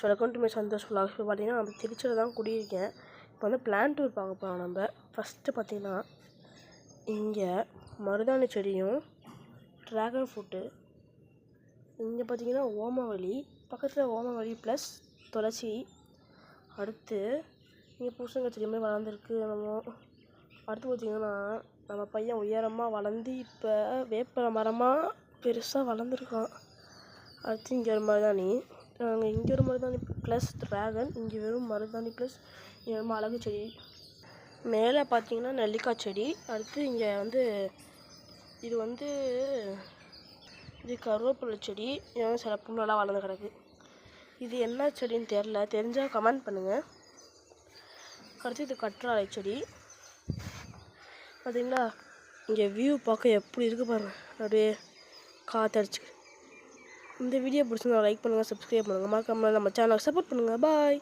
Welcome to my Santhosh vlogs. இப்போ பார்த்தீங்கன்னா நம்ம திருச்சியில் தான் குடியிருக்கேன். இப்போ வந்து பிளான் டூர் பார்க்க போகிறோம். நம்ம ஃபஸ்ட்டு பார்த்தீங்கன்னா இங்கே மருதாணி செடியும் ட்ராகன் ஃப்ரூட்டு, இங்கே பார்த்தீங்கன்னா ஓமவல்லி, பக்கத்தில் ஓமவல்லி ப்ளஸ் துளசி, அடுத்து இங்கே பூசணிக்காய் செடி மாதிரி வளர்ந்துருக்கு. அடுத்து பார்த்திங்கன்னா நம்ம பையன் உயரமாக வளர்ந்து இப்போ வேப்ப மரமாக பெருசாக வளர்ந்துருக்கான். அடுத்து இங்கே ஒரு மருதாணி, இங்கே ஒரு மருதாணி ப்ளஸ் ட்ராகன், இங்கே வெறும் மருதாணி ப்ளஸ் இங்கே ரொம்ப அழகு செடி. மேலே பார்த்தீங்கன்னா நெல்லிக்காய் செடி. அடுத்து இங்கே வந்து இது கருவேப்பிலை செடி. இது சில புண்ணெல்லாம் வளர்ந்து கிடக்கு. இது என்ன செடின்னு தெரிஞ்சால் கமெண்ட் பண்ணுங்கள். அடுத்து இது கற்றாழை செடி. பார்த்தீங்களா இங்கே வியூ பார்க்க எப்படி இருக்குது பாருங்கள், அப்படியே காற்றடிச்சு. இந்த வீடியோ பிடிச்சிருந்தா லைக் பண்ணுங்கள், சப்ஸ்கிரைப் பண்ணுங்கள், மறக்காம நம்ம சேனலை சப்போர்ட் பண்ணுங்கள். பாய்.